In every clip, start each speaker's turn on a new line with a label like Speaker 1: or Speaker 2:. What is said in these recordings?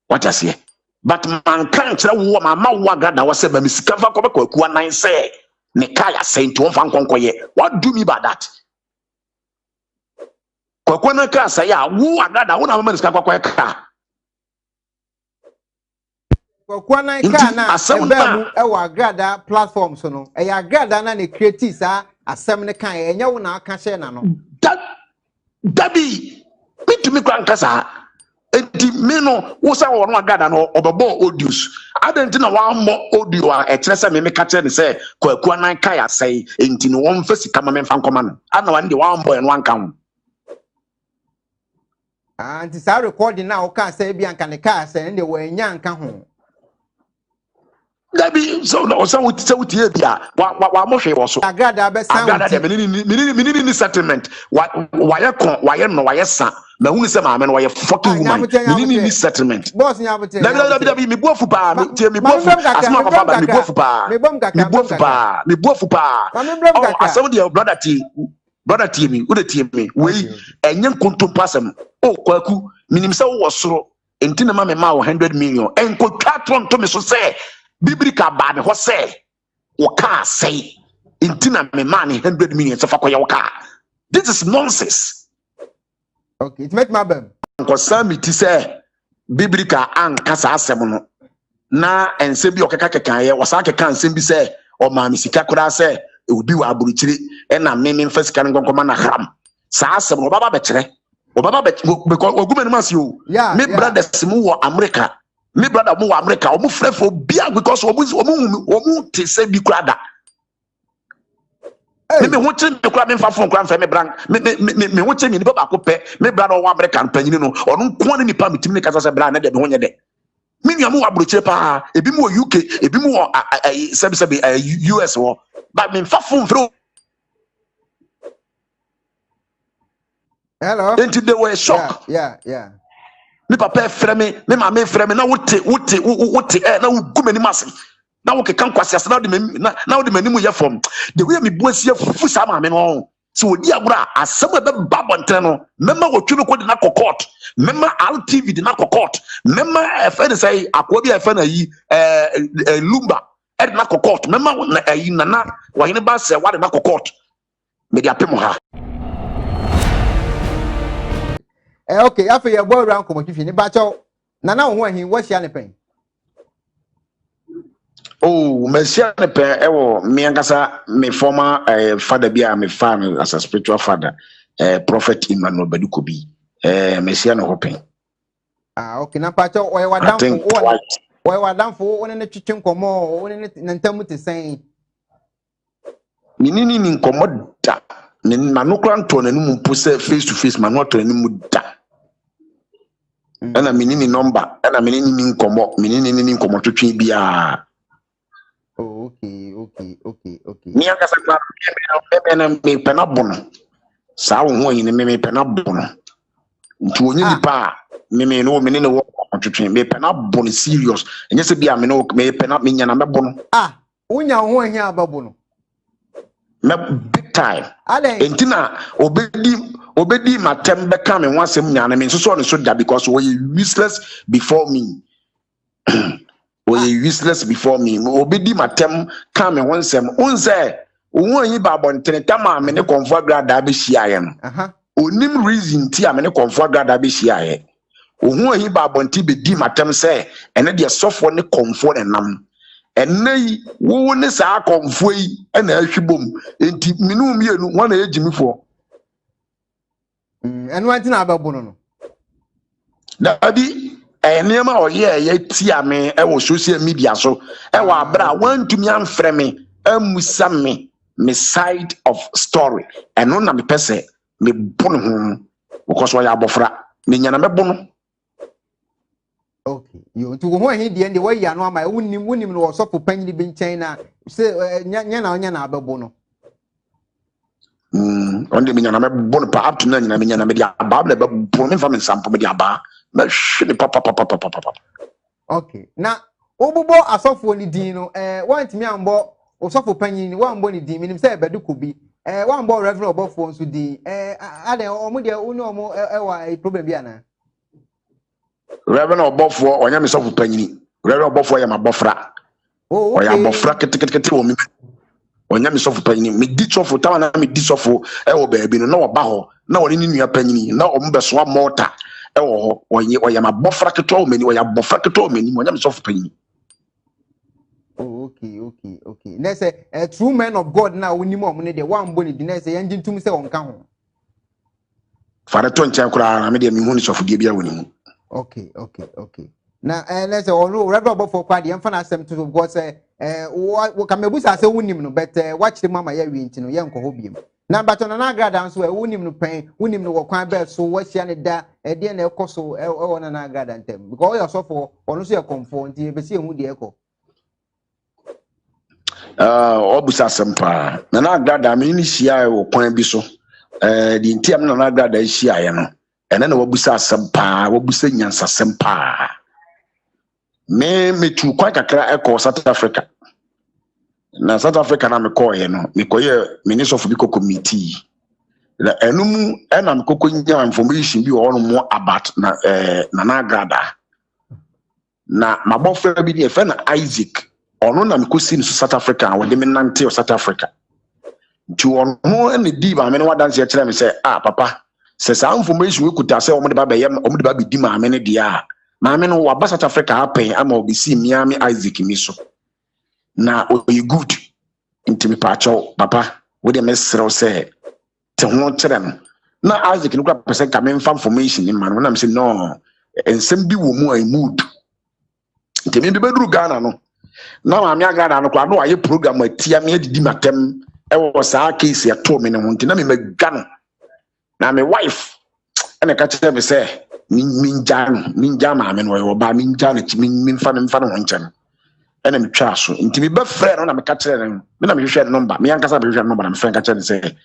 Speaker 1: What you say? But man can't tell what my mouth got that was said by Miss Kava Kobako, 9 say, Nekaya saying to one Fankoye. What do me by that? Kokwana ka say, who are that? I want to manage Kakaka.
Speaker 2: Kokwana ka na ebemu ewa grada platform so no. E ya grada na ne create sa asem ne kan enya wo na aka share na no.
Speaker 1: That be me to me kasa. Enti me no wo sa wo no agada no obebo audios adenti na wa mo audio a e kire se me ka kire ne se kwakua nan kai asai enti no won fa sika ma me fa nkoma no ana wa ndi wa mbo en wan kan
Speaker 2: anti sa recording na o ka say bi anka ne ka say ndi wo enya nka ho
Speaker 1: dabi so no so wuti e bia wa mo hwe wo so
Speaker 2: agada be san
Speaker 1: agada de menini settlement wa ye no wa ye sa na hunu se ma me no wa ye fucking woman menini settlement
Speaker 2: boss nya bote
Speaker 1: dabi me bofu pa me tie me bofu asma papa me bofu pa me bofu pa oh asem de brother tie me wo de tie me we enye kontom pasem oh kwaku minim se wo soro enti na ma me ma 100 million enko twatron to me so say biblical bad ho say wo ka say intina me man 100 million so fakoye wo ka. This is nonsense.
Speaker 2: Okay, it make my bam
Speaker 1: ko sami ti say biblical an kasa asem no na ense bi okeka keka ye wo sa keka ensem bi say o ma mi sika kura say e obi wa aburuchiri e na me mfa sika ngonkoma na haram sa asem no baba be kire o baba be because ogumenu masi o me brothers mu wo America. Me brother mu America omu frefo bia because omu te se bi krada me ho che me kra me fa fon kra mfa me brand me ho che me ni baba ko pe me brother o America panyin no onu nko ni pa mitimi ne kasa se brand na de me ho nye de me nua mu abroche pa ebi mu UK ebi mu sebi US wo but me fa fon fro.
Speaker 2: Hello,
Speaker 1: and they were shocked.
Speaker 2: Yeah.
Speaker 1: Me papa frɛ me mama frɛ me na wote na wo gumani mase na wo kekan kwase asa na wo de manimu ye fom the way me buasie fufu sa ma me no so odi agura asem be babontre no mema wo twino ko de na court mema RTV de na court mema efe de say akwa bi efe na yi lumba e de na court mema na yi nana wa hene ba se wa de na court me de apem ha.
Speaker 2: Okay, after your boy round come if you ba cho na na ho ahin wo hia ne pen.
Speaker 1: Oh, me hia ne pen e wo me ankasa me former father bia me fan as a spiritual father prophet Emmanuel Badukobi me hia no ho pen.
Speaker 2: Okay, na pa cho o wadamfo woni ne twetwe nkomo woni ne ntamu te sen.
Speaker 1: Minini ni nkomo da ne manokra nto na num pose face to face manotro ni mu da. Ana minini number ana minini ni nkomo twetwe bia.
Speaker 2: Oh, okay.
Speaker 1: Mi akasa kwa me pena bono. Sa wo ho yin me pena bono. Nti onye nipa me no minini wo twetwe me pena bono serious. Enye se bia me no me pena me nya na me bono.
Speaker 2: Unya ho ahin ababono.
Speaker 1: Me big time. Entina obedi matem beka me wansem nyane me so so da because we useless before me. We useless before me. Obedi matem ka me wansem unse won yi ba bontene tama me ne konfo grada be hia no. Onim reason ti a me ne konfo grada be hia ye. Ohun yi ba bonti be di matem se ene de sofo ne konfo ne nam. Enei wo ne sa konfo yi na ahwibom enti minu mienu wana ejimifo
Speaker 2: enu anti na ababono no
Speaker 1: dabi enema oye ti ame wo social media so wo abra wantumi amfrɛ me amusa me side of story eno na me pese me bono ho because wo ya abofra me nyana me bono.
Speaker 2: Okay, you to go ahead the way you know my winning no so for penny bin China say nya na ababo no.
Speaker 1: On the minyana me bono pa up to na nyana me nyana me dia aba na be bono fa me sampo me dia aba na hwe papa.
Speaker 2: Okay, na obubo asofo ni din no want me ambo osofo penny ni wan bo ni din minim say Badukobi wan bo reverend obofo nso din ade omo dia unu omo ewa problem bia na.
Speaker 1: Reverend Obofo onya me sofo panyini Reverend Obofo ya mabofra oya bofra ketekete wo me onya me sofo panyini me di sofo tawa na me di sofo e wo baabi no na wo ba ho na wo ni nua panyini na o mbeso amota e wo ho oya mabofra keto wo meni oya bofra keto wo meni onya me sofo panyini.
Speaker 2: Okay. Na say a true man of God na woni mo ne de wan boni di na say yanjin tum say won ka ho.
Speaker 1: Fare to nchen kura na me de mi hu ni sofo de bia woni mu.
Speaker 2: Okay. Na let's say onu Reverend Obofo kwa de yemfa na asem to go say wo ka mebusa say wonim no but watch the mama ya wi nti no ye nko ho biem. Na bato na agrada nso wonim no pen wonim no wo kwan be so wo hia ne da de na ekoso e na agrada ntem because your sofo onu so ye comfort nti e be se hu de eko.
Speaker 1: Obusa sempa na agrada me ni hia wo kwan bi so di ntiam na agrada hia ye no ene na wabusa sempa wabusa nyansa sempa me tu kwa kakra eko South Africa na South Africa na me ko ye no me ko ye minister of biko committee na enum ena me kokko nya information bi wo no mo about na agrada na mabofra bi de fe na Isaac ono na me ko si South Africa wo de me nante South Africa nti ono ene di ba me no wadanse e kire me say papa se sa information we kuta say omo de ba be di ma me ne dia ma me no wa South Africa happen ama obi si Miami Isaac mi so na oyi good nti me pacho papa we de mesrew say te ho kire no na Isaac no kwa person ka me information ni ma no na me say no ensem bi wo mu ai mood nti me bi bedru Ghana no na ma me Ghana no kwa no aye program atia me didi matem e wo sa case ya to me ne ho nti na me Ghana na my wife ene ka kire me say minja ma me no yo ba minja na chi minfa no nchen ene me twa so nti me be frɛ no na me ka kire no me na me hwehwɛ number me yankasa be hwehwɛ number na me frɛ ka kire say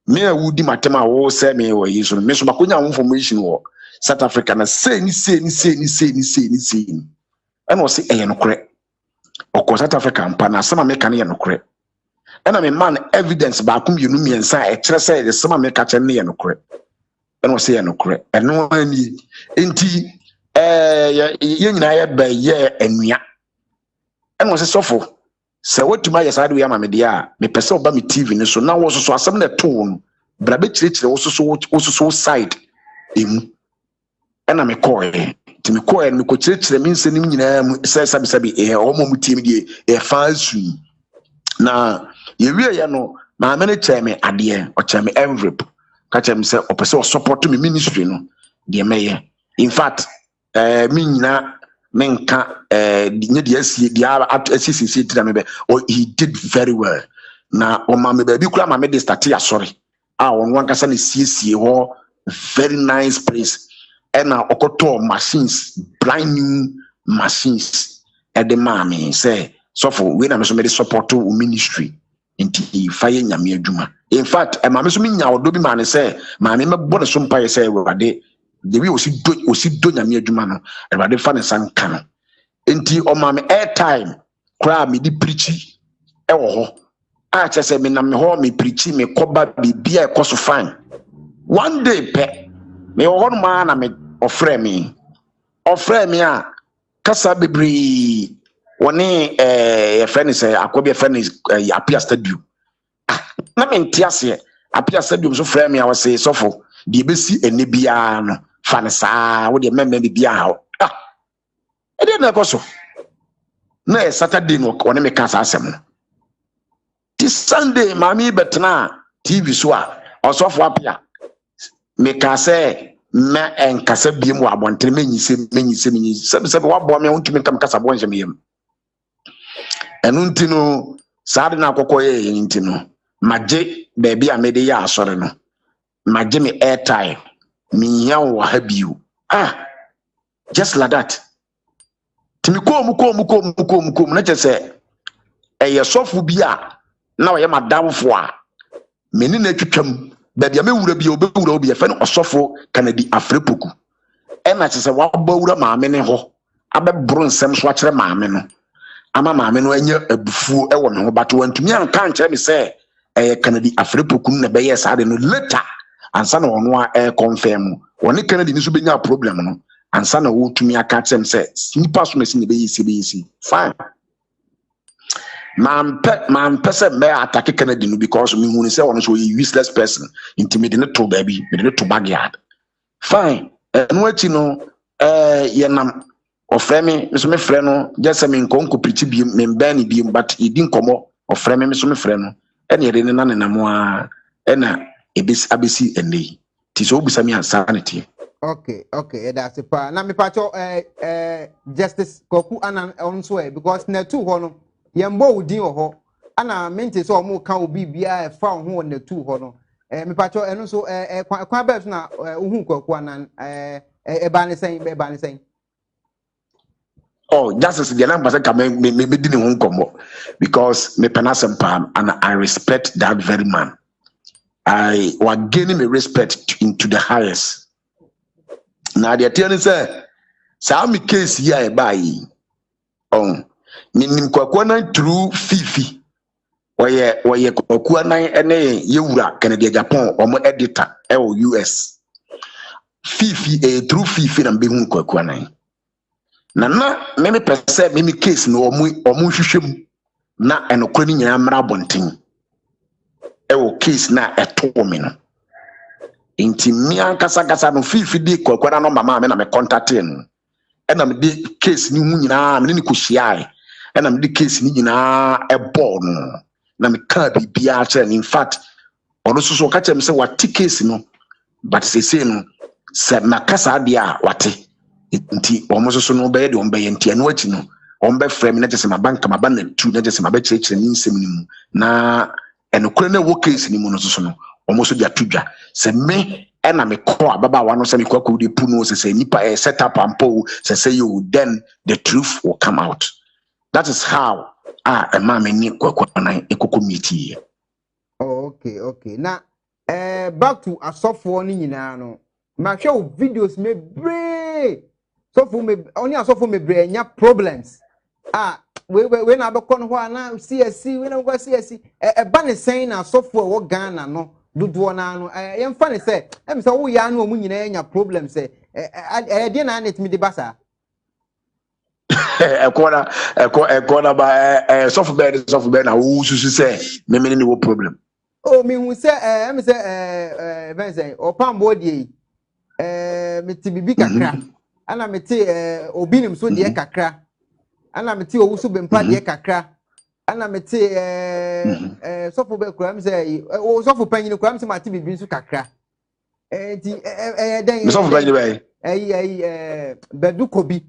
Speaker 1: me awudi matem a wo say me wo yi so me so bakonya information wo South Africa na say ni ene wo say no kore okọ South Africa mpa na sama me ka ne no kore ena me man evidence ba akum yenu miensa e kire say the sama me ka kire ne no kore ene wo say no kore eno ani enti ye nyina ye ba ye enua ene wo say sofo se wotuma ye sade we ama me dia me pese oba me TV ni so na wo so asem na to no bra be kire wo so side emu ena me call ti me call me ko kire me nsenim nyina mu se sabi omo mu tie me die e fansu na ye wie ye no ma me ne kire me ade o kire me envelope ka kire me se o pese o support me ministry no de me ye in fact me nyina menka nye de asie dia asisi tira me be he did very well na o ma me ba bi kura ma me de start ya sorry on wan kasa na siesie ho very nice place and okoto machines brand new machines at the mami say so for we na me so me support to ministry nti faye nyame adwuma in fact e mami so me nya odo bi ma ne say mami me bo ne so mpa say we de wi osi do nyame adwuma no e fa ne sanka no nti o mami airtime kra me di preachi e wo ho a chese me na me ho me preachi me koba bibia e koso fine one day pe me wo no ma na me ofre me a kasa bibri woni e friend say akobi friend apia stadium na me ntiase apia stadium so frame a wose sofo de besi ene bia no fa ne saa wo de membe bia ha e de na koso na Saturday no woni me kasa asem no this Sunday mami betna TV so a osofo apia me kasa na enkasa biem wa abontere menyise sebe wa bo me wontumi kam kasa bo nje meyem enu ntino saade na akokọ ye ntino maje baby amede ya asore no maje me airtime mi yan wa ha biu just like that timi kom na chese eye sofu bi a na wa ye madamfo a meni na twetwam baby amewura bi obewura obi e fe no osofo kanadi afrepoku e na chese wa bawura maame ne ho abebro nsem so akere maame no ama maame no anya abufuo e wo me ho bato wantumi anka ankere me se kanadi afrepoku na be yes ade no later ansa na ono a confirm woni kanadi ni so benya problem no and sana wo to me aka them say nipa so me si be yisi fine man person me attack Kennedy no because me hu say one so useless person intimidate to baby me dey to backyard fine eno achi no ye nam ofre me so me frɛ no just say me nkonko preach bi me ban bi but e di nkomo ofre me so me frɛ no ene yede ne na ne nam a ena ebisi abesi ene ti so obisa me insanity.
Speaker 2: Okay, that's it. Na me pacho Justice Koku ana onso because na two ho no yembo udin ho ana mente so mo kan obi bia e fa ho na two ho no me pacho eno so kwan ba so na uhu Koku ana e ba ne sen
Speaker 1: oh Justice the number say come me di ne ho nkomo because me penasem pam and I respect that very man. I was gaining my respect into the highest. Now the attorney say, "Some case here by minim kwakwana through Fifi, where kwakwana ene yewura Canada Japan omo editor US Fifi through Fifi na be hu kwakwana na me pese me case no omo hwehwem na enokwa ni nyina mra bonten ewo case na eto me no inti mi ankasa no Fifi di kwakwara no mama me na me contact no ena me di case ni hu nyina me ni kohia ena me di case ni nyina ebo no na me ka bibia che in fact ono so ka che me se wati case no but say no se makasa dia wate nti omo so no be de on be nti eno achi no on be frame na jese mabanka mabana tu na jese mabe chechire ni nsem ni mu na enokure na wo case ni mu no so no omo so dia tudwa se me ena me call ababa wa no se me kwaku de pu no se nipa set up ampo se you then the truth will come out. That is how a man me ni kwaku na ekoko meeting.
Speaker 2: Okay na back to asofo ni nyina no ma hwe videos me bre so for me only asofo me bre nya problems we na abekọ no ho na CSC we na go CSC ba ne sen na asofo wo Ghana no dodo na no yemfa ne se em se wo ya na omu nyina nya problems se de na net mi de basa ekona ba software na wo susu se me ni wo problem oh me hu se em se ben say opambo die me ti bibi kakra ana me ti obinim so de kakra ana me ti owusu bempa de kakra ana me ti sofo be kura me say o sofo panyin kura me say ma ti bibi so kakra ti den
Speaker 1: sofo panyin be
Speaker 2: bedu kobi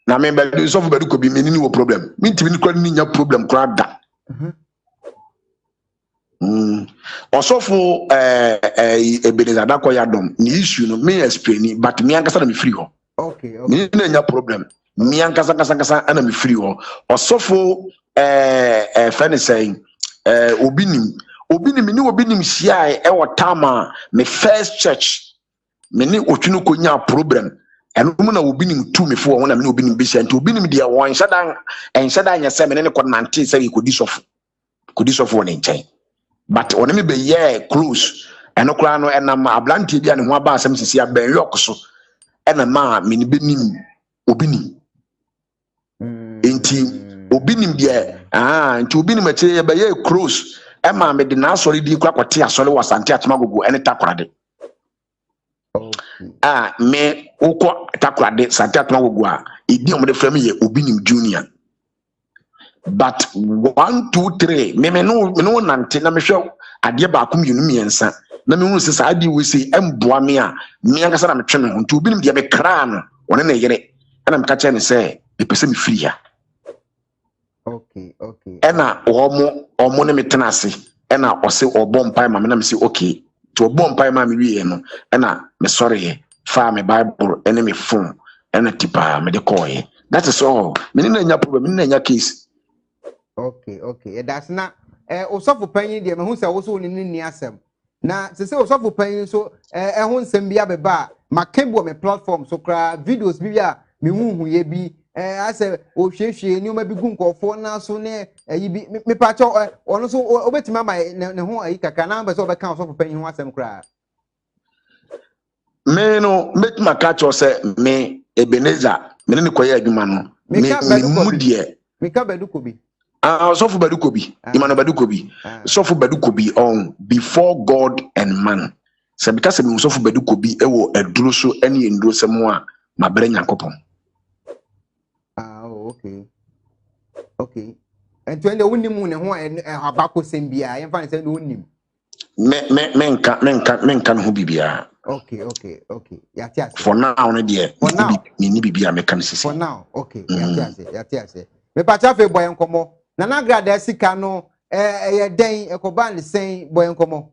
Speaker 1: na me bedu sofo bedu kobi me ni wo problem me ti ni kura ni nya problem kura da osofo Ebenezer Dakoya dom ni issue no me explain but me ankasa na me free ho
Speaker 2: okay
Speaker 1: me na nya problem me ankasa ana me free ho osofo fani saying obinim hia e wotama me first church me ni otwunu ko nya problem eno mu na obinim tu me fo wona me obinim be hia nti obinim dia won hyadan nya se me ne ko nante se ko di sofo ne nchen but on me be close eno kura no enam ablantie bia ne ho aba asem sisi aben yok so ena ma me ni benim obinim enti obinim dia enti obinim ache be close ema me de na sorry di kwa kwate asole wasante atmagogo ene takorade me ukọ takorade sante atmagogo a idi omde frame ye obinim junior but 1 2 3 me no nante na me hwe ade ba akom yunu miensa na me hu se sa ade we se emboa me a me ankasa na me twe me ho nti obinim de me kra no one na yere ana me ka che ne se e pese me free ya
Speaker 2: okay
Speaker 1: ena omo ne me tenase ena ose obom pai ma me na me se okay to obom pai ma me wie no ena me sorry fa me bible ene me phone ena tipa me de call ye that is all me ni na nya problem me na nya case.
Speaker 2: Okay that's na osofu panyin de me hu se wo so ni asem na se osofu panyin so hu nsem bia beba makebo me platform so kra videos bia me hu ye bi ase o hwehwe ni o ma bi gu nkofo na so ne yi bi me pa cho ono so obetima ma ne ho ayi kaka na be so be kan osofu panyin ho asem kra
Speaker 1: me no make my catch or say me Ebenezer me ne koye adwuma no me mudie
Speaker 2: Mika Bedukobi
Speaker 1: Sofu Bedukobi Imano Bedukobi Sofu Bedukobi on before God and man se because me Sofu Bedukobi ewo eduro so ene enduro se mo a mabere Nyankopon
Speaker 2: okay and when the unimu ne ho abako sembia yemfa ne se no unim
Speaker 1: menka no bibia
Speaker 2: okay yatiase
Speaker 1: for now no de ni bibia meka no sisi
Speaker 2: for now okay yatiase me pacha fe boy nkomo na nagrada sika no ye den ekoba ne sen boy nkomo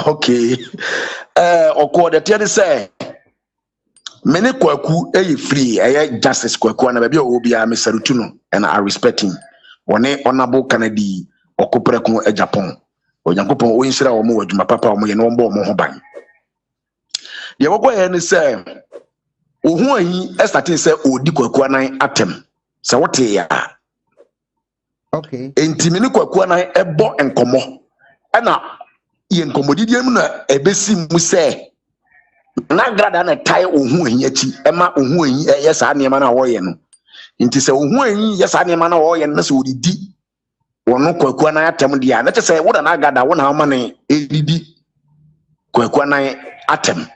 Speaker 1: okay okwo de tie say mene kwaku free justice kwaku na bia obia me sarutu no and I respect him one honorable Kennedy okoprekun Japan Onyankopon o yinhira wo mo wadwuma papa wo ye no mbo mo ho ban ye woko ye ne say ohu ahi starting say odi kwaku anan atem se wote ya
Speaker 2: okay
Speaker 1: enti mene kwaku anan ebo enkomo na ye nkomodidi mu na ebesi mu say na grada na tai ohu ahi achi ema ohu ahi ye sa ne ma na wo ye no enti se ohu ahi ye sa ne ma na wo ye no se odidi wono kwaku na atem dia na say wo da na gada wo na ama ne edidi kwaku na atem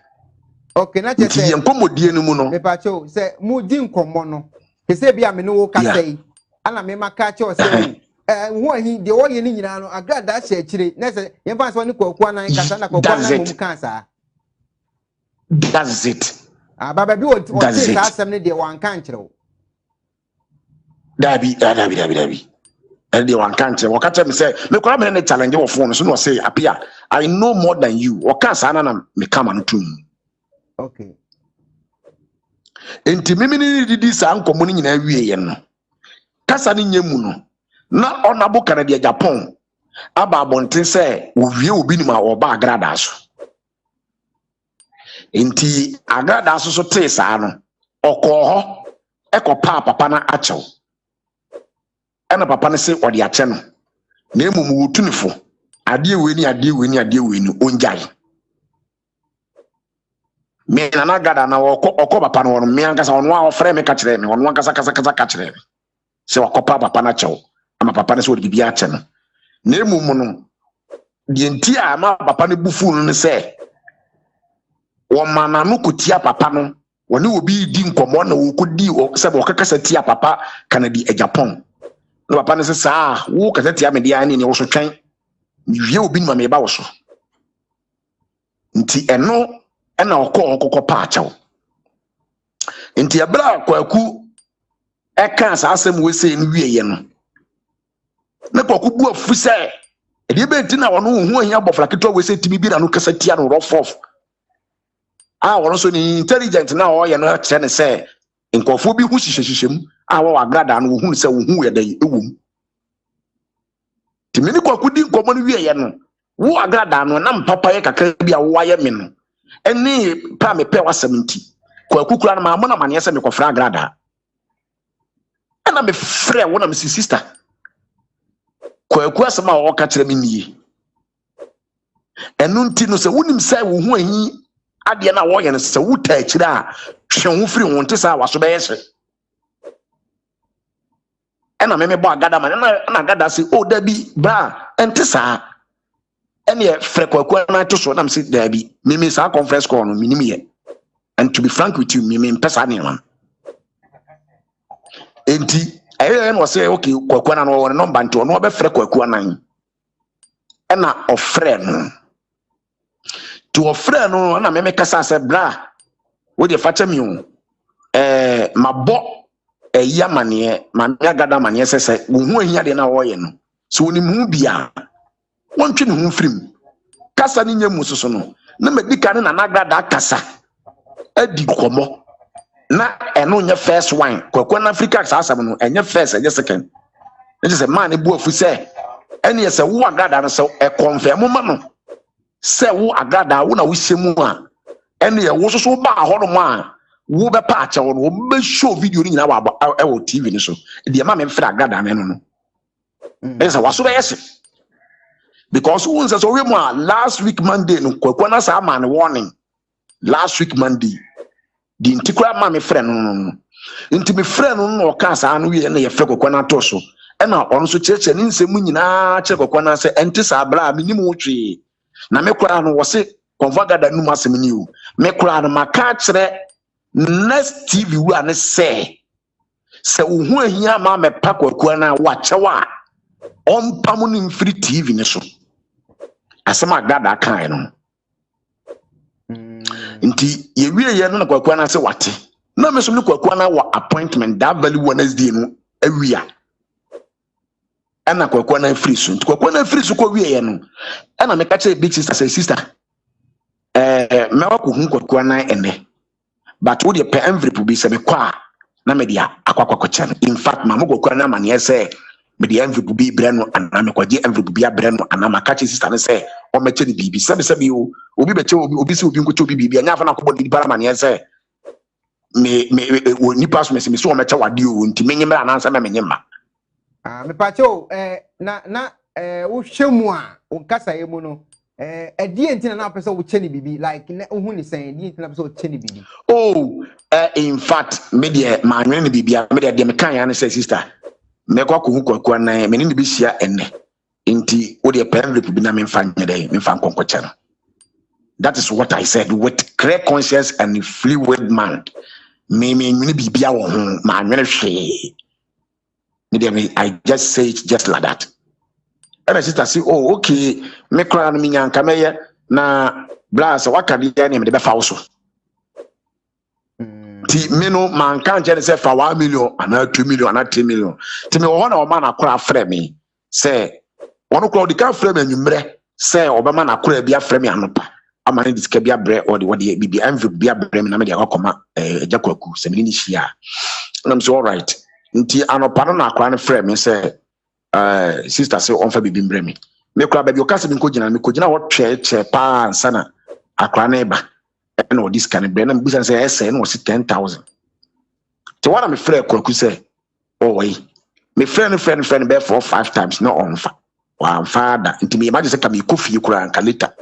Speaker 2: okay na say
Speaker 1: ye nkomodie no mu no
Speaker 2: me pa cho say mu di nkomo no ke say bia me no wo ka say ana me maka cho say wo ahi de wo ye ni nyina no agada hye akire na say ye fa so ne kwaku na kasa na kwaku na mu kansa
Speaker 1: that's it
Speaker 2: baba bi wo say asem ne de wan kan kire
Speaker 1: dabi and they want can't me say me kwa me challenge wo phone so no say appear I know more than you o ka sa na me come and tum
Speaker 2: okay
Speaker 1: enti mimi ni didi sa nkomo ni nyina wie ye no kasa ni nyemu no na onabo Canada Japan aba abonten say wo wie obi ni ma oba agrada so enti agrada so te sa no okọ ho ekopa papa na achew ana papa ne se odi ache no na emum wotunifo ade we ni onjai me na gada na okọ papa no me ankasa ono a ofre me ka kire me ono ankasa kasa ka kire me se wakopa papa na chew ama papa ne se odi bibia ache no na emum no die nti a ma papa ne bufu no se wo mana no kutia papa no woni obi di nkomo na wo kodi se bo kakasa tia papa Canada Japan no papa ne se sa wo kasa tia me dia ni wo so twen wie obi nma me ba wo so nti eno na okọ pa achaw nti abra kwaku eka sa asem we se ni wie ye no na kwaku bu afu se e de be nti na wono hu ahia bofra keto we se timi bi na no kasa tia no rofof wono so ni intelligent na o ye no kire ne se nkofo bi hu hihyehyem wo agrada no hu se hu ye dai ewum timini kwaku di nkomo no wie ye no wo agrada no na mpapa ye kakra bi a wo aye me no eni pa me pe wasem kwaku kura na ma mo na mane se me kofra agrada ana me frɛ wo na me sister kwaku asema wo ka kire me nie enu nti no se wonim sai wo hu ahi ade na wo ye no se wo ta akira a hwe ho firi wo nte sa waso be yese ena me bo agada ma na agada se o da bi ba ente sa ene frɛ kwaku na to so na me se da bi me sa conference call no minim ye and to be frank with you me pesa ne man enti aye no say okay kwaku na no wo number nti no be frɛ kwaku anan ena ofrɛ no to ofrɛ no na me kasa se bra wo de facha mi o mabɔ yamane ma me agada mane sese wo hu ahia de na wo ye no so ni mu bia wontwe ne hu firim kasa ni nyemu soso no na medika ne na nagrada kasa adi komo na eno nya first wine kwakwa na Africa sa asam no enye first enye second it is a man e bu afu se ene ye se wo agrada no se e confirm ma no se wo agrada wo na wo hyemu a ene ye wo soso ba ho no ma wo be pa ache wo no be show video ni nyina wa e wo TV ni so de ma me mfra agrada me no no esa waso be yesi because who says we more last week Monday no kwakwana sa man warning last week Monday the intikura ma me friend no inti me friend no ka sa anu ye na ye fe kwakwana to so e na on so cheche ni nsem nyina che kwakwana se enti sa bra me nim wotwe na me kura no wo se konvagada nu masem ni o me kura no maka kire next TV we ane se uhu ahia ma me pa kwakwana wa chewa on pamunim free TV ne so asema gada kan no nti ye wie ye no na kwakwana se wate na me so ne kwakwana wa appointment that very Wednesday no awia ana kwakwana free so nti kwakwana free so ko wie ye no ana me ka che big sister say sister me wa ko hu kwakwana ene but wo de pe envelope bi se me kwa na me dia akwakwa chen in fact ma mo kwakwana ma ne say me the envelope bi breno ana me kwaje envelope bi breno ana ma catch sister ne say o me che ni bibi sabi o obi be che obi se obi nko che obi bibi anya fa na ko bodi para ma ne say me ni pass me so o me che wade o nti menye me anansa me menye ma
Speaker 2: me pa che o na wo hwemu a o kasa ye mu no die ntina na pese wo che ni bibi like hu ni say die ntina pese wo che ni bibi
Speaker 1: oh in fact me de ma anwe ni bibi me de me kan ya ne say sister me kwa kuhu kwa na me ni bi hia enne nti wo de pen rep bi na me mfa nyede me mfa nkonkoche no that is what I said with clear conscience and fluid mind me ni bibia wo ho ma anwene hwe me I just say it just like that and sister say oh okay me kra no me nyanka meye na blast wakade ya ne me de be fa wo so ti me no man kan je say fa 1 million ana 2 million ana 3 million ti me wo na o ma na kora frɛ me say wono kora di kan frɛ me anwumre say obama na kora bia frɛ me anopa ama ne diska bia bre o de bibia envelope bia bre me na me de akoma ejakwaku se me ni hia and I'm so all right nti anopa no na kora ne frɛ me say sister say on fa bibi mbre me kora ba bi o ka se me ko gina wo twe pa ansa na akora na eba and all this kind of brand and business say no was 10,000 to what I'm afraid kwaku say oh wait me friend be 4 5 times no on fa wa father nti me imagine say ka me kofi kura nka later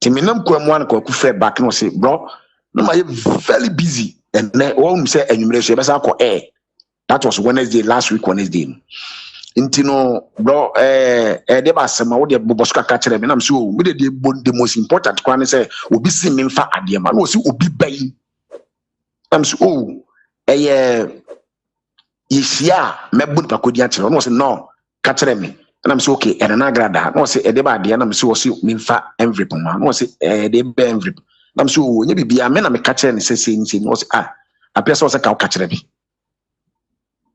Speaker 1: ti me nam kwa mu an kwaku friend back no say bro no my very busy and all say anwumre so be say akọ that was Wednesday last week Wednesday nti no bro de ba sema wo de boboska ka kire me na mse o me de the most important kwan say obi si me mfa ade ma no si obi bai am so o yisia me bu pa kodi a kire no say no ka kire me na mse okay e na agrada no say de ba ade na mse o si me mfa envelope ma no say de be envelope na mse o nya bibia me na me ka kire ne say no say apia so say ka kire bi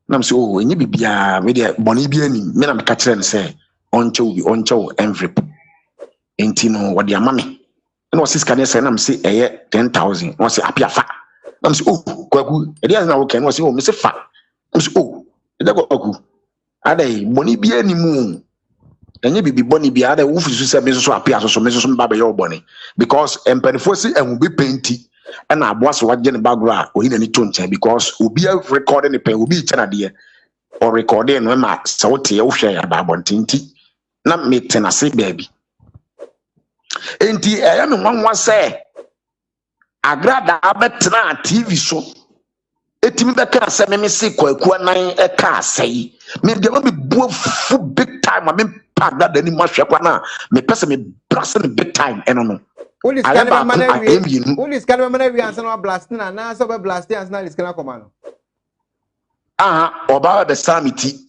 Speaker 1: nam so oh enye bibia me de boni bia ni me na me ka kire ne say oncho envelope enti no wo de amame na wo siska ne say nam say 10,000 wo say apia fa nam say oh kwaku e dey na wo ken wo say oh me say fa nam say oh e dey kwaku adai boni bia ni mu enye bibi boni bia adai wo fusu say me so apia so me so ba be yo boni because empanifo say ehun be penti and aboa so waje ne background o hina ni toncha because obi recording the pen obi chana de or recording no ma so wote ye wo hwe ya ba bontinti na me tena se baby enti ya me nwanwa say agrada abetena TV so etimi be ka se me se kwaku anan e ka asai me de me buo fu big time me pa agrada ni ma hwe kwa na me pese me brass the big time eno
Speaker 2: Uli scanner manawi ansa no blasting na so be blasting ansa na scanner command.
Speaker 1: Oba be samiti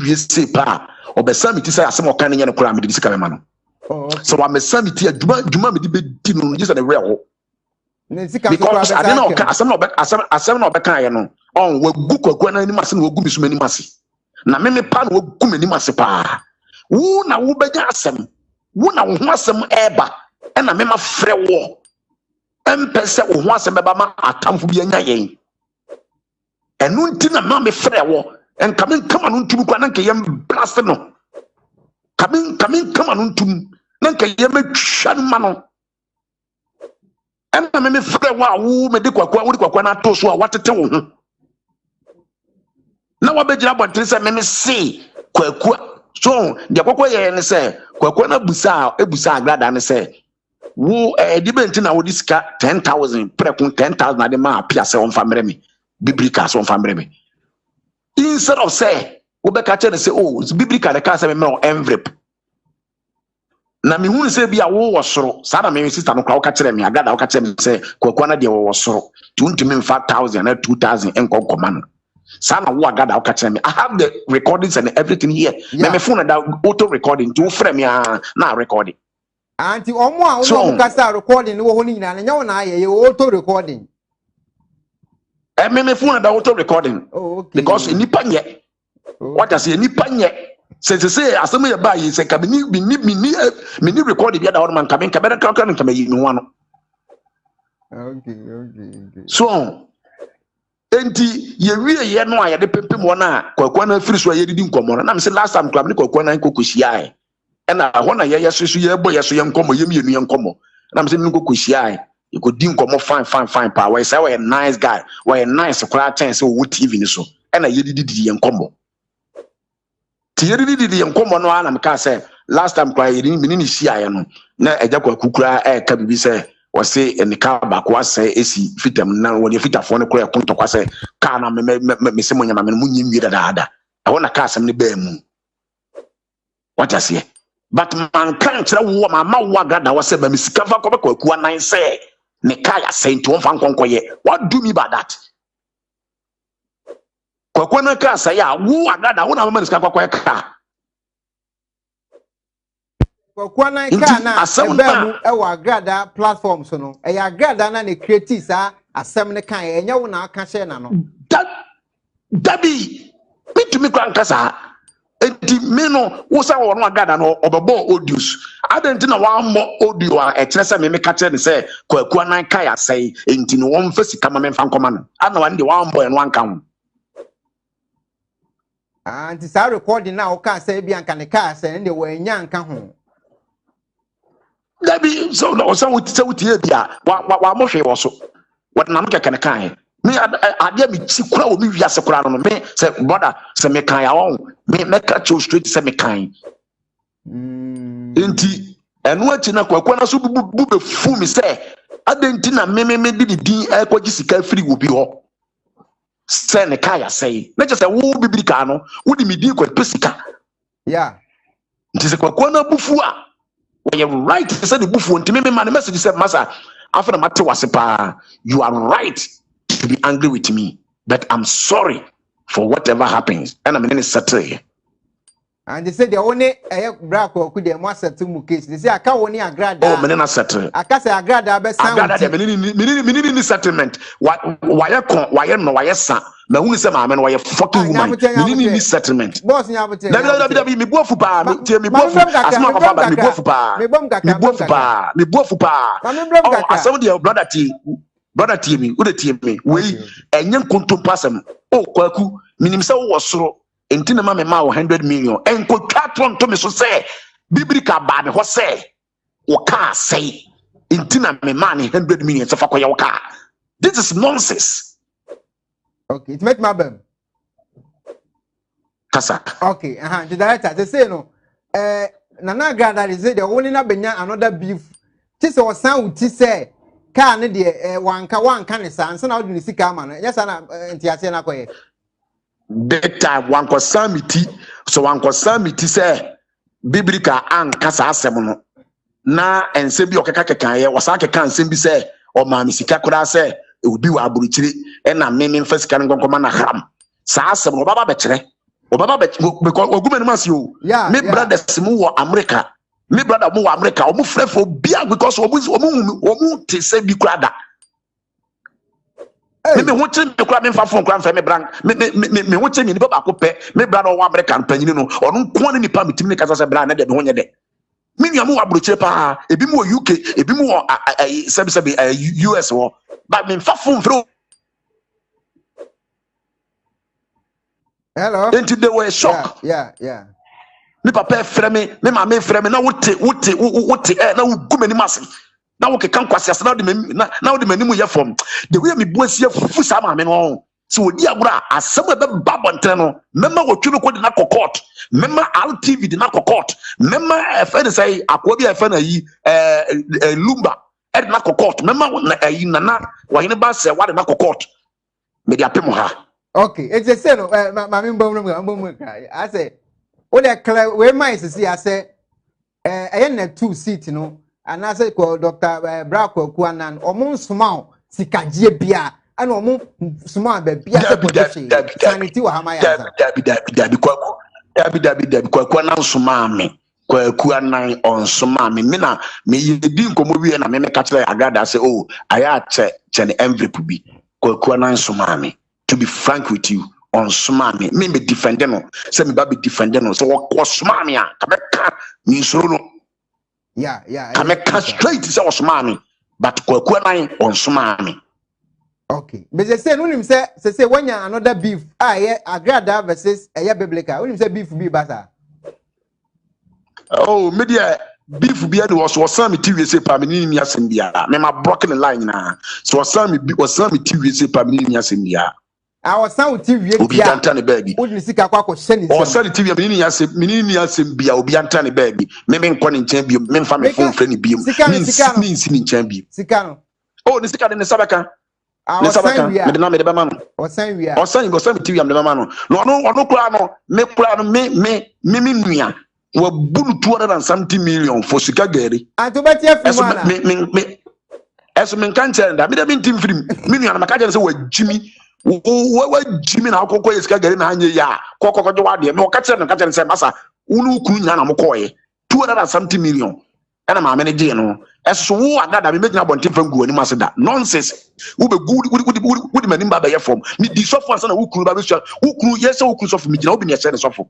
Speaker 1: wie se pa oba samiti say asem okan nya no kura me de sika me ma no. So wa me samiti adwuma me de be di no just the real. Because I don't know asem no be kan ye no on wa gu kwaku na ni mase na wa gu mi so mani mase. Na me pa na wa gu mani mase pa. Wo na wo benya asem. Wo na wo ho asem eba na me ma frɛ wo empese wo ho asem beba ma atamfo bi anya yen enu nti na ma me frɛ wo enka me kama no ntum kwa na nka yem blast no kama no ntum na nka yem atwa no ma no ena me frɛ wo a wo me de kwakwa na to so a watete wo ho na wa begira bontre se me se kwakwa So the kwakwa ye ne say kwakwa na busa ebusa agrada ne say wo dibent na wo disika 10,000 prekun 10,000 na de ma apia say on famre me biblical so on famre me instead of say wo be ka che ne say oh biblical the ka say me on envelope na me hu say bia wo wo soro sa na me sister no kwa wo ka kire me agrada wo ka kire me say kwakwa na de wo soro tuntumi 5,000 na 2,000 enko komano sana wo agada wo ka kire me I have the recordings and everything here me phone that auto recording to frame me na recording
Speaker 2: anti omo a wo ka start recording wo ho ni na nya na aye auto recording
Speaker 1: me phone that auto recording because nipa nye what I say nipa nye say asem ye ba yi say ka me ni recording bia da wo man ka me ka be ka ka me yi mi wano
Speaker 2: okay
Speaker 1: so enti ye wie ye no a ye de pempem wona kwakwa na firi so ye didi nkomo na me say last time club ni kwakwa na kokosia e na ho na ye yesusu ye bo yeso ye nkomo ye mienu ye nkomo na me say ni kokosia e e ko di nkomo fine pa we say we a nice guy we a nice kwara chance wo TV ni so na ye didi ye nkomo ti ye didi ye nkomo no ana me ka say last time kwara ye ni sia ye no na eja kwa kukura ka bibi say o say enika ba kwa say esi fitam na wo de fitafo no kura konto kwa say ka na me se monyama me munyi nwi dada e ho na ka asem ne ba mu what I say but man kan kira wo ma wo agada wo say ba misika fa ko be kwa nan say ne ka ya say nto fa nkonkoye what do me by that kwa na ka say ya wo agada wo na ma misika kwa ka
Speaker 2: kwa na ka na ebe mu e wa agrada platform so no e ya agrada na ne create sa asem ne kan e nya wo na aka share na no
Speaker 1: that be me kwa nkasa enti me no wo sa wo no agrada no obebo audios adenti na wa mo audio a e kire se me ka kire ne se kwa na ka ya sei enti no wo mfa sika ma me mfa nkoma no ana wa ndi wa mbo e no anka ho
Speaker 2: anti sa recording na o ka say bia nka ne ka say ne wo nya nka ho
Speaker 1: Dabi so no so wutie bia wa mo hwe wo so what na mke kan kan me ade mi ti kura o mi wiase kura no me say brother say me kan ya won me ka cho straight say me kan enti enu achi na kwakwa na so bu be fu mi say adenti na me di din e kwaji sika free wo bi ho say ne kan ya say na je say wo biblika no wo di mi din kwa pesika nti say kwakwa na bufu a you are right said the bufu ntime me man message said massa after mate wasipa you are right to be angry with me but I'm sorry for whatever happens and I'm in settle
Speaker 2: and they said the only bra ko ku de mo settle mu case they say aka woni agrada
Speaker 1: oh me na settle
Speaker 2: aka say agrada be sound
Speaker 1: agrada me ni settlement why no why san na hu se ma me no why fucking woman me ni settlement
Speaker 2: boss nya bote
Speaker 1: dabi me bofu pa me bofu asma papa ba me bofu pa me bofu pa oh aso de brother tie me who dey tie me we enye kontompa asem oh kwaku minim se wo soro enti na ma me ma 100 million enko twatron to me so say biblical ba me ho say wo ka say enti na me ma 100 million se fa koye wo ka this is nonsense.
Speaker 2: Okay, it make my bem.
Speaker 1: Kasa.
Speaker 2: Okay, the director they say no. Nana Grada they say the only na benya another beef. Ti say osan uti say car ne de wanka ne san na odi ni sika ma no. Yes na entiase na koye.
Speaker 1: That time wanko samiti so wanko samiti say biblical an kasa asem no. Na ensem bi okeka kekan ye wasa kekan ensem bi say o ma mi sika kura say e obi wa aburuchiri e na me mfa sika nkoma na haram sa asem no baba be kire obaba be because ogumenu masi o me brothers mu wo America me brother mu wo America o mu frefo bia because omu te se bi kura da me ho kire me kura me mfa phone kura mfa me brand me ho kire ni baba ko pe me brother wo America mpanyini no ono nko ne nipa mitimi ne kasa se brand na de me ho nye de me nua mu wo aburuchiri pa ebi mu wo UK ebi mu wo sebi US wo but me mfa phone fro.
Speaker 2: Hello.
Speaker 1: Into they were shocked.
Speaker 2: Yeah.
Speaker 1: Me papa frame me mama frame me na wote na wo gu mani mase na wo kekan kwase asa na wo de mani mu ye from the way me buasie fufu sa mama no so odi agura asem be babontre no mema wo twebe ko de na court Mema RTV di na court. Mema FN say akwa bi FN yi Lumba e na court. Mema yi nana wa hine ba say wa na court. Me di apem ha.
Speaker 2: Okay, it's a say no mami mbom I say o de clear we mind see I say na 2 seat no and I say ko Dr. Brakwaku anan omo nsoma sikagie bia ana omo nsoma ba bia se protection sanity wa hama ya
Speaker 1: dabi kwaku na nsoma me kwaku anan onsoma me na me yedi nkomo wie na me ka kire Agrada say oh aya che ne envelope bi kwaku anan nsoma me. To be frank with you, on Smami, me be defending no, say me be defending no, so what Smami a kameka ni suru no.
Speaker 2: Yeah.
Speaker 1: Kameka straight say Smami, but kwaku nine on Smami.
Speaker 2: Okay, but they say no him say when you another beef, Agrada versus biblical. When him say beef be better.
Speaker 1: Oh, media beef be was some TV say pamini ni asembia. Me ma broken line na. So some TV say pamini ni asembia.
Speaker 2: I was sound TV.
Speaker 1: Obi antane baby.
Speaker 2: Wouldn't see Kakwa send it.
Speaker 1: Or send TV minini asembia obi antane baby. Me nko ni nchen bi me mfa me phone friend bi. Ni sini nchen bi.
Speaker 2: Sikano.
Speaker 1: Oh, ni sika de ne sabaka. Ne sabaka. Me de na me de ba ma no.
Speaker 2: O san wi a.
Speaker 1: O san TV am de ba ma no. No ono kura no me kura no me nua. We bunu 270 million for sika gari.
Speaker 2: And to bet you
Speaker 1: me eso me kan chen da me de bin tim film. Me nua na maka je say we Jimmy Jimmy na akoko yesika gari na anye ya kokoko jo wade me o ka chen say masa unu kunu nya na mo koye 270 million ana ma me je no eso wo Agrada me megina bontin fangu ani maseda nonsense wo be good manim ba ye form me di sofo ansa na wo kunu ba be sua wo kunu yesa wo kunu sofo me gina wo bi ne se ne sofo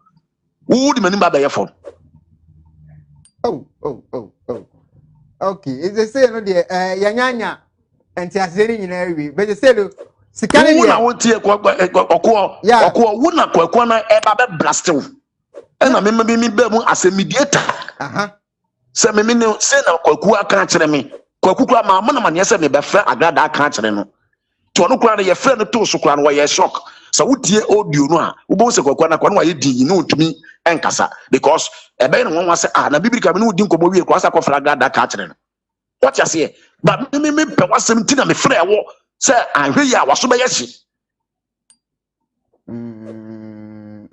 Speaker 1: wo di manim ba ye form.
Speaker 2: Oh. Okay, it's the same no de yanyanya entiaseri nyina wi but they say lo sikane
Speaker 1: ni na won tie okwo wo na kwakwa na e ba be blastew e na me be mu as a mediator se me ne se na kwaku aka kire me kwaku kura ma mo na ma ne se me be fra Agrada aka kire no to no kura na ye fra no to so kura no wa ye shock so wotie audio no a wo bo se kwaku na kwa no wa ye di no ntumi enkasa because e be no won say na biblika me no di nkomo wie kwa sa kwa fra Agrada aka kire no what you say but me pe wasem ti na me fra wo se anhwe ya waso be yeshi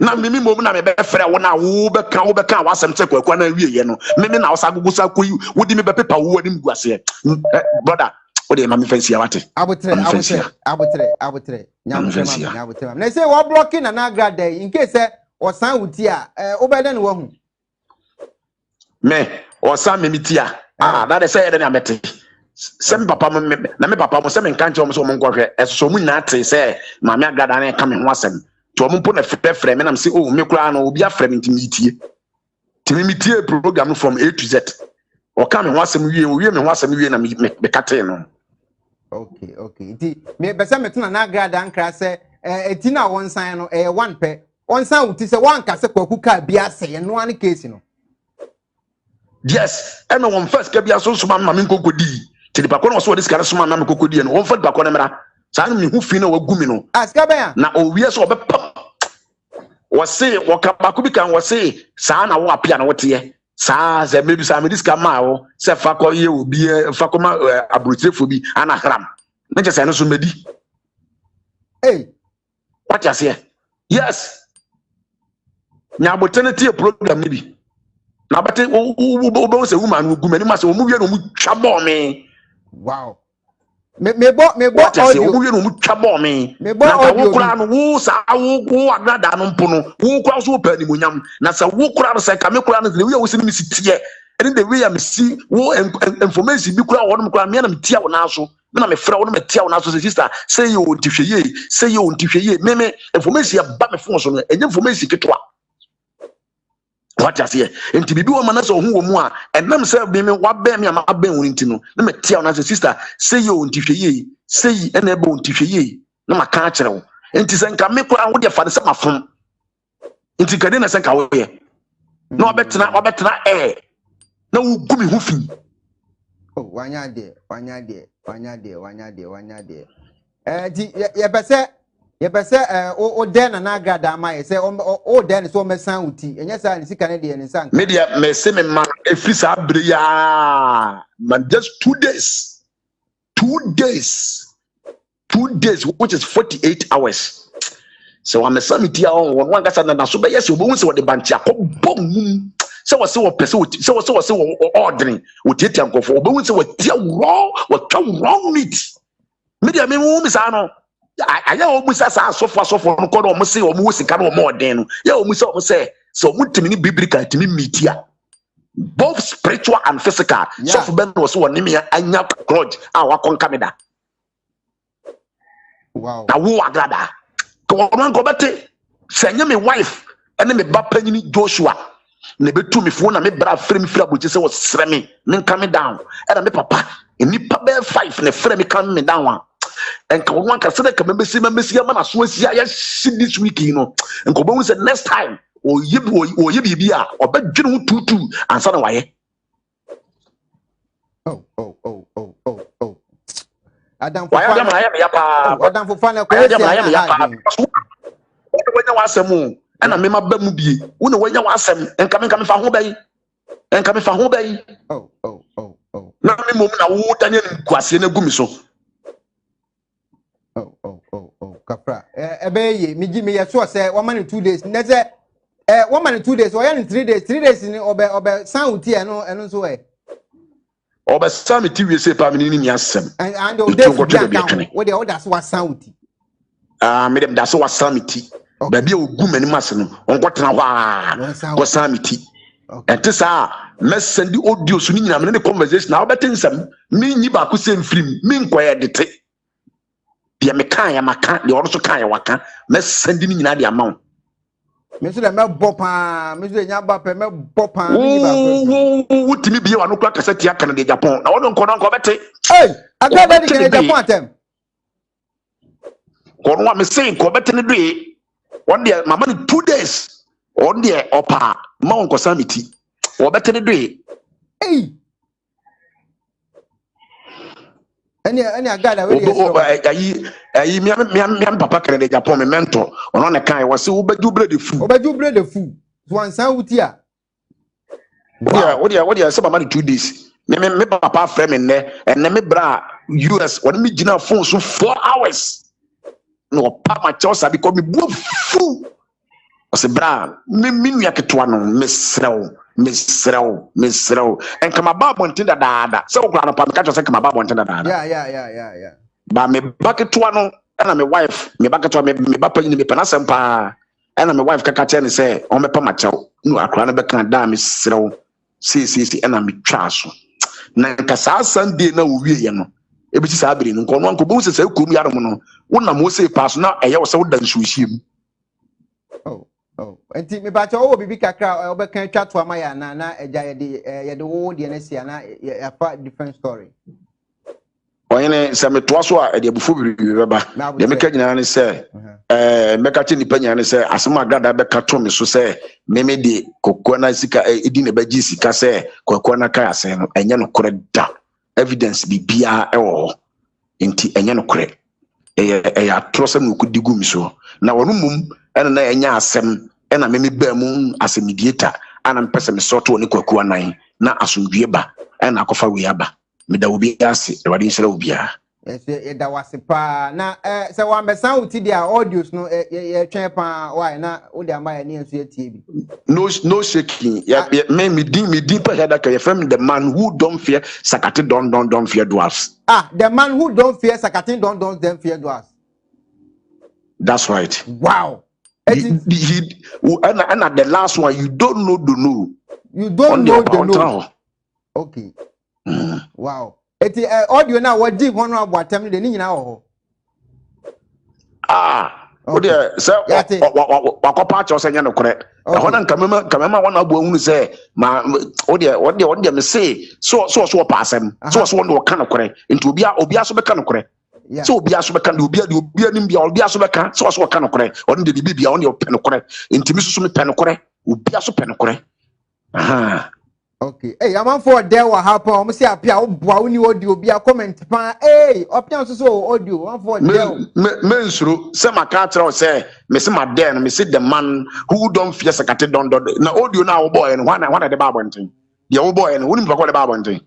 Speaker 1: na mimi mom na me be fra wo na wo be kan wasem te kwaku na wie ye no mimi na wasa gugusa koyi wodi me be pepa wo anim guase brother o de ma me fancy awate
Speaker 2: abotre nyabotre na say wo blocking na Agrada in case o san wuti a o be den wo hu
Speaker 1: me o san me mitia that is say na mete sem papa na me papa mo sem nkan che mo so mo nkwohwe eso mu nyina te say ma me Agrada na ka me ho asem to mo mpo na frɛ me na me say oh me kura no obi afrɛ me intimitie program from A to Z o ka me ho asem wie me ho asem wie na me kate no.
Speaker 2: Okay ti me be say me tuna na Agrada nkra say eti na won san no one pe on san wuti say one ka say kwaku ka bia say no an case no.
Speaker 1: Yes and one first ka bia so ma me kokodi ti di pakọ na so dis ka so ma me kokodi no one first pakọ na mera sa me hu fi na wagumi no
Speaker 2: aska ben
Speaker 1: na o wie so obepam wose wakabako bi kan wose sa na wo apia na wote sa ze maybe sa me dis ka ma wo se fakọ ye obi fakọ ma abrotrefo bi ana hram na je se no so medi what you say yes nya botenity program ni bi na bate wo se woman wo gumani ma se wo mu wie no mu twabo me
Speaker 2: wow me bo audio
Speaker 1: wo wie no mu twabo me na ka wo kura no wo sa wo Agrada no mpo no wo kura so pa ni monyam na sa wo kura no se ka me kura no le wie wo se ni sitie ene the way am see wo information bi kura wo no kura me na me tia wo na so me na me fra wo no me tia wo na so sister say you ntihweye me information ba me phone so no enye information ketwa. What you say? Enti bibi wo mana so hu wo mu a enam se bi me wa be me ama ben woni ntino na me tia na sister say you ntihweye say ene ebe ntihweye na maka akere wo enti se nka me kura wo de fa de se mafom enti kade na se nka wo ye na obetena na wo gumi hu fi
Speaker 2: wanya de di ye pese ye be say o den na agrada ma ye say o den so me san uti enye say ni sika ne de ni san
Speaker 1: media me say me man efisa abre ya man just 2 days 2 days which is 48 hours so I'm a summit here on one gasa na so be yes obo se wo de banti akobom se wo se wo pese se wo se wo ordering wo tietia nkofo obo se wo tie wrong meat media me mu misa no aya o musa sa sofo no kodo o se o mu sika no o mo den no ya o musa o se so mutimi ni biblical timi media both spiritual and physical sofo ben was so woni me anya grudge wa konka me da
Speaker 2: wow
Speaker 1: na wo agrada ko no nko bete senye me wife ene me ba panyini Joshua na betu me fo na me bra frame fira boche se wo sre me nka me down era me papa enipa be 5 na frame come me down and one can say that Messi man as well this week, you know, and Kobo said next time or ye be or bet general 2 and son why.
Speaker 2: Oh. Adam
Speaker 1: why am
Speaker 2: Adam for fun.
Speaker 1: When you want some and I remember Bemudi, when you want some and coming for home bay and coming for home bay.
Speaker 2: Oh.
Speaker 1: Now, the moment I would Daniel Quasina Gumiso.
Speaker 2: Oh, Capra. Ebe me give me so say 1 man in 2 days. Na say 1 man in 2 days or in 3 days. 3 days ni obe sound here no so eh.
Speaker 1: Obe sound ti we say pa me ni asem.
Speaker 2: And the days what the others was sound.
Speaker 1: Me dem da so was sound ti. Ba bia ogu mani mase no. Onko tena hwa. Go sound ti. Enti sa me send the audio so ni nyina me ne conversation na obe tensam. Me nyi ba ko sem film. Me nkoye dete. Dia me kan ya maka de ono so kan ya waka me sending nyina de amount
Speaker 2: me so de me bopa me so de nya ba pe me bopa
Speaker 1: ni ba wutimi bie wa no kwa kaseti aka na de Japan na ono nko bete
Speaker 2: agaba de ke Japan atem
Speaker 1: ko no me say nko bete ne do one day mama ni 2 days on there opa ma onko samiti wo bete ne do
Speaker 2: any agada we
Speaker 1: ayi mi papa kere de Japan me mentor ono ne kan wo se wo baju bre de fu
Speaker 2: so ansan wuti a
Speaker 1: what dia say mama 2 days me papa frame me ne and me bra US when me gina phone so 4 hours no pa ma cho sabi ko me bu fu o se bra me nua ketwa no mesrew en kama babo ntinda dada se wo kula no pa me ka cho se kama babo ntinda dada
Speaker 2: yeah
Speaker 1: ba me baketwa no na me wife me baketwa me ba panyi me panasem pa na me wife kaka che ne se o me pa ma chew no akura no be kan da mesrew si na me twa so na nka sa Sunday na wo wie ye no e bi sa abiri no nko no nko bo se kurum yaro no wona mo se pa so na eye wo se wo dan suhiem
Speaker 2: enti me ba cha o bibi kakra o be kan twa to ama ya na eja ye de wo de na sia na ya fa different story
Speaker 1: oyene se me to so a de abufu biri beba de me ka nyina ne se me ka ti nipa nyina ne se asema agrada be ka to me so se me de kokko na sika edi ne ba ji sika se kokko na ka ase no enye no kore da evidence bibia ewo enti enye no kore ya trose no ku digu mi so na wonu mum ena na enya asem ena me ba mu as mediator ana mpese me sort woni kwaku anan na asomdue ba ena akofa we aba me da obi ase ewade nsere obi a
Speaker 2: e da wase pa na se wa mesan uti dia audios no ye twen pa why na o de ama ya ne enso etie bi
Speaker 1: no shaking me din pa head ka from the man who don't fear sakati don't fear dwarfs
Speaker 2: the man who don't fear sakati don't fear dwarfs.
Speaker 1: That's right.
Speaker 2: Wow.
Speaker 1: And the last one, you don't know the no.
Speaker 2: You don't know the no. Okay. Wow. Eti audio na what deep one about them the ni na ho.
Speaker 1: O de say wakopa cha osenya no kore. E ho na kamema wana abo hunu say ma o de me say so pa asem. So no ka no kore. Nti obi aso be ka no kore. So obi aso be ka obi anim bia obi aso be ka so ka no kore. On de bibia on de pe no kore. Nti mi susu me pe no kore. Obi aso pe no kore.
Speaker 2: Okay. Hey, I'm for there what happen. I'm say appear o boa uni audio be a comment pa. Hey, option so audio. I'm for there.
Speaker 1: Men suru say my catcher say me say my den me say the man who don't fear sakate don do. Na audio na wo boy no one the baba ntin. The wo boy no woni bako the baba ntin.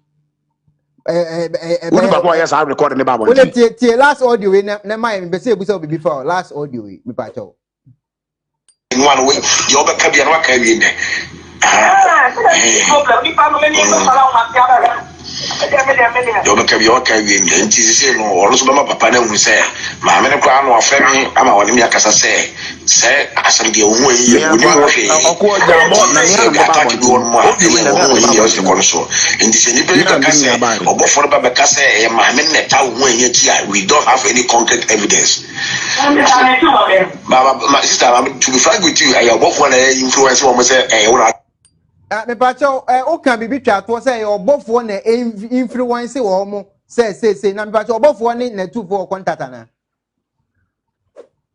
Speaker 1: Woni bako yes I record the baba ntin.
Speaker 2: Well tie last audio we na my be say ebusa obi before last audio we me pa cho.
Speaker 1: One way you be ka bia na ka wi ne. You make a your carrying and Jesus or also my papa who say, Mamma Crown or Femi, I'm a one as I say, I said the way you attack you on more years ago. In this any or before Babacasa and Mamma when we don't have any concrete evidence. My sister, to be frank with you, I have both one influence woman say,
Speaker 2: me pacho o kan bibi twa to say obofo na influence wo mo say na me pacho obofo ni na tu for contact na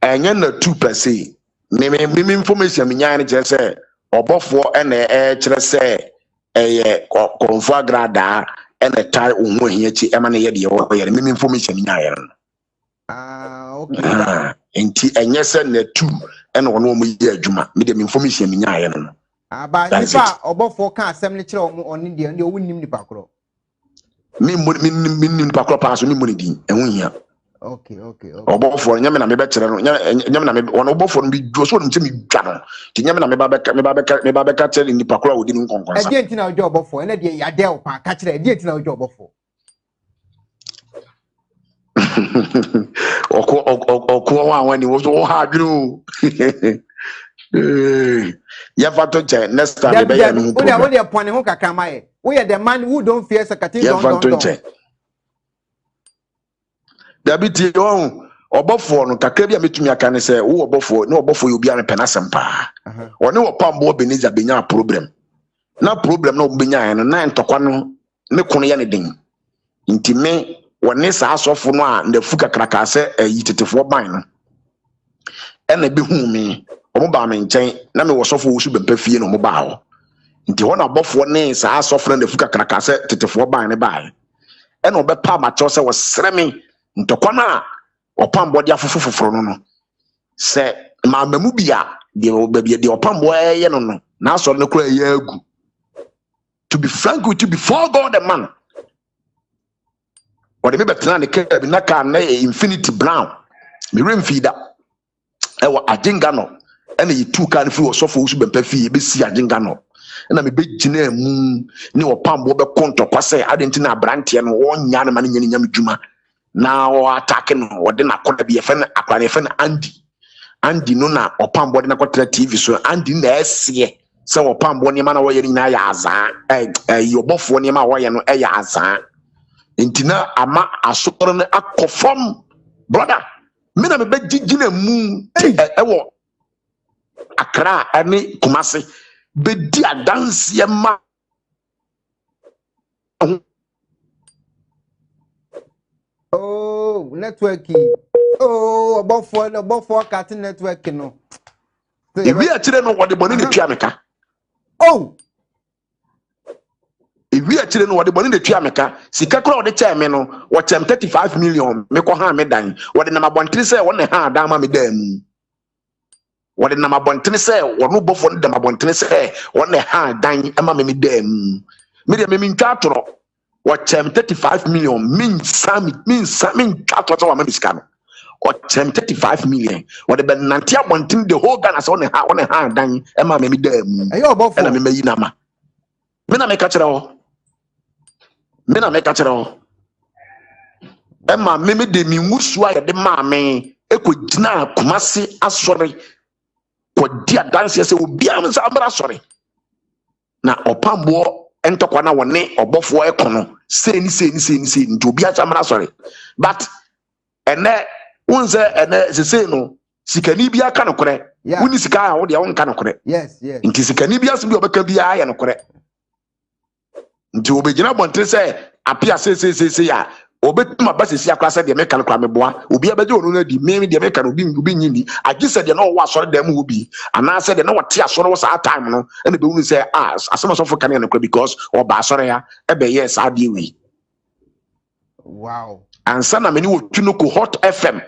Speaker 1: enye na tu per se me information me nyan je say obofo na kire say konfo agrada na tai onwo hia chi e ma na ye de wo ye me information nyan
Speaker 2: okay
Speaker 1: enti enye say na tu na wono mo ye adwuma me de information me nyan no
Speaker 2: Aba nipa obofo kan asem ne kire oni de ne owunim nipa kro.
Speaker 1: Mi nipa kro pa so mi mo ne din ehun hia.
Speaker 2: Okay.
Speaker 1: Obofo nyame na me be kire no nyame na me won obofo no bi dwo so no ntimi dwa no. Ti nyame na me ba be ka kire nipa kro a odi nu konkonsa.
Speaker 2: E die ntina ojo obofo ene de yade o pa ka kire e die ntina ojo obofo.
Speaker 1: Oko wa wani wo ha adwunu. Ya fato che next time be ya no problem.
Speaker 2: We dey pon ho kakama ye. We are the man who don't fear sakati
Speaker 1: don't. Ya fato che. Dabiti on obofo no kakra bia metumi aka ne se wo obofo na obofo yo bia ne penasem pa. One wo pambo Beniza benya problem. Na problem na obenya no na ntokwa no ne kono ye ne den. Nti me wone sa asofo no a ndafu kakraka se yitetefo ban no. Ena be hu me omo ba me nchen na me wosofo wo su bempa fie no mo ba ho nti ho na bofo ne sa asofo na fuka kraka se tetefo ban ne ba e na obepa ma cho se wo sere me ntokwa na opambo dia fofoforo no se ma mamu bia de obabia de opambo ye no na so ne kura ye agu. To be frank with you before God the man what me betena ne ka bi na ka na Infinity Brown me remfida e wa ajenga no ena yi tu kan fi osofo usu bempa fi be si ajenga no ena me be gina mu ni opambo be konto kwase adenti na brante no wonya na mane nyane nyam djuma na o attack no wode na koda bi efe na akwane efe na Andy no na opambo de na kwatra TV so Andy na ese se opambo ne ma na wo ye nyina ya azaa yobofo ne ma wo ye no ya azaa entina ama asokoro ne akofom brother me na me be gina mu ewo Accra ani Kumasi be di adanse ma
Speaker 2: networking obofo cat network no
Speaker 1: ewi a kire no wode boni ne twa meka ewi a kire no wode boni ne twa meka sika kura wode cha me no wo chem 35 million me ko ha me dan wode na mabontri se wona ha dan ma me dan wode na mabontri se wono bofo no da mabontri se wona ha dan ma me dan me de me ntwa toro wo chem 35 million min twa toro wa me sika no wo chem 35 million wode be nantia bontri the whole Ghana se wona ha dan ma me dan
Speaker 2: ayo bofo
Speaker 1: na me mayi na ma me na me ka kire ho Emma meme de mi wusu aye de maame ekogina Kumasi asori ko dia dance se obi am sa amra asori na opambo entokwa na wone obofo ekono se ni nti obi acha amra asori but ene unze ene se no sikani bia ka no kore woni sika a wo de won ka no kore
Speaker 2: yes
Speaker 1: nti sikani bia so bi obeka bia aye no kore nti obegina bontre se apia se ya obetuma basisi akra se de meka no kra meboa obi abeje onu na di me de meka no obi nyini agi se de na wo asore dem obi ana se de na wote asore wo sa time no ene be unu se asema so fo kan na kra because oba asore ya ebe yes ade wi
Speaker 2: wow
Speaker 1: ansa na meni wo twunuko hot fm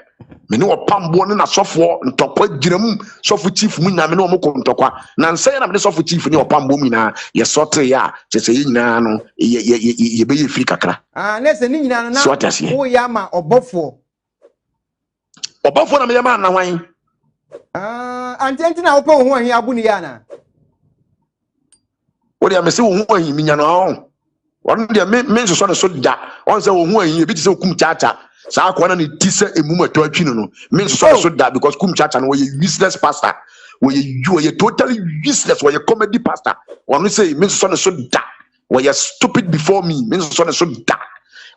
Speaker 1: meni wo pambo ne na sofo ntokwa giram sofo chief mu nyame ne wo mko ntokwa na nsa na meni sofo chief ne wo pambo mu na ye sotre ya chese nyina no ye be ye free kakra
Speaker 2: na se ni nyina no na wo ya ma obofo
Speaker 1: na me ya ma na hwan
Speaker 2: anti na wo pe wo ho ahi abu ni ya na
Speaker 1: wo dia me se wo ho ahi mi nya no on dia me so so da on se wo ho ahi e bi ti se kum chacha sa akwa na ni ti se emu mato atwi no me so da because kum chacha no we useless pastor we totally useless we comedy pastor one say me so da we stupid before me me so da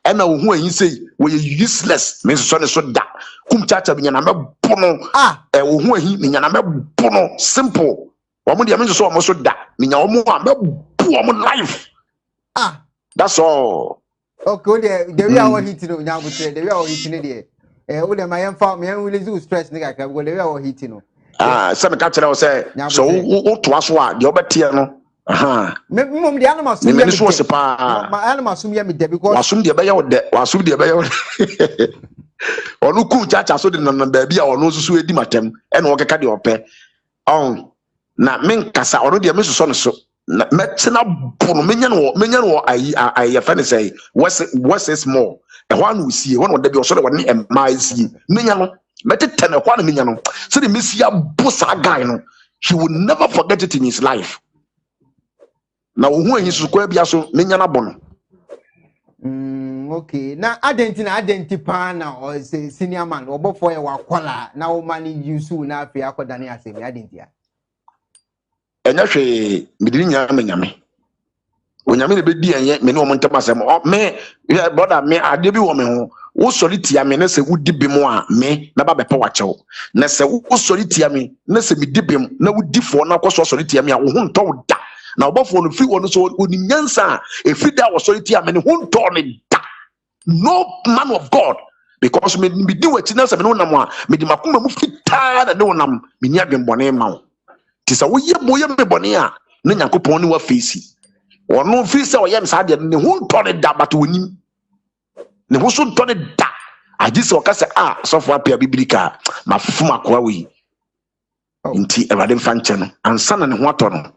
Speaker 1: and na wo ho ahi say we useless me so da kum chacha bi nya na me bono wo ho ahi me nya na me bono simple wo mo dia me so da me nya wo mo a me bo mo life that's all.
Speaker 2: Okay, the way I hitting no now, the way I hitting there. All my will lose stress nigga because the way I hitting no.
Speaker 1: Some catcher will say so to us what the other no.
Speaker 2: The animals my animals assume me there because
Speaker 1: assume the assume the or no cool chacha so the baby or no so edi matem and work ka the ope na men kasa or the meso so na metina bono menya no I fan say what's is more the one we see one of the be so the one e mai see menya no metete na kwa na menya no so the mesia bossa guy no he will never forget it in his life na wo hu anyi so kwa bia so menya na bono
Speaker 2: okay na identify na or say senior man obofo ye wakwala na wo mani use na afi akodane asemi identify
Speaker 1: enya hwe midiri nyame onyame ne bedi enye me ne omo ntamasem me brother me ade bi wo me ho wo solitia me na se wudi bi mo a me na ba bepa wachew na se wo solitia me na se midi bi na wudi fo na kwaso solitia me a wo ho nto da na obofo no fi wo no so oninyansa e fi da wo solitia me ne ho nto ne da no man of God because me di wachi na se me no nam a me di makoma mu fitaa na ne wo nam me ni adwenbone ma wo tisa wo ye me bone a na Nyankopon ne wa face ono fi se oyem sa de ne hu ntone da but wonim ne hu so ntone da agise o ka se so fo apia biblika mafufuma kwa wi nti Ewade mfa nche no ansa na ne hu ato no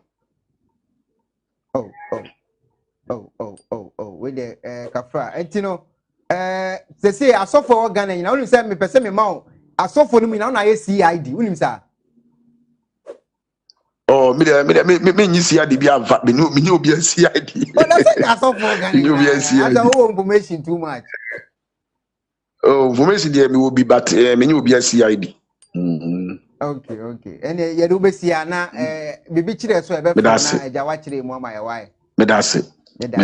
Speaker 2: we de kafra entino se se asofo organ nyina wonim se me pese me ma asofo no mi na na ye CID wonim sa
Speaker 1: me nyisi ade bi ava me ni obi asi ade
Speaker 2: that's so for organic that's all information too much
Speaker 1: information there me will be but me ni obi asi ade
Speaker 2: okay and ye do be sia na bibi kire so e be fa na eja wa kire mu ama ye why
Speaker 1: me that's it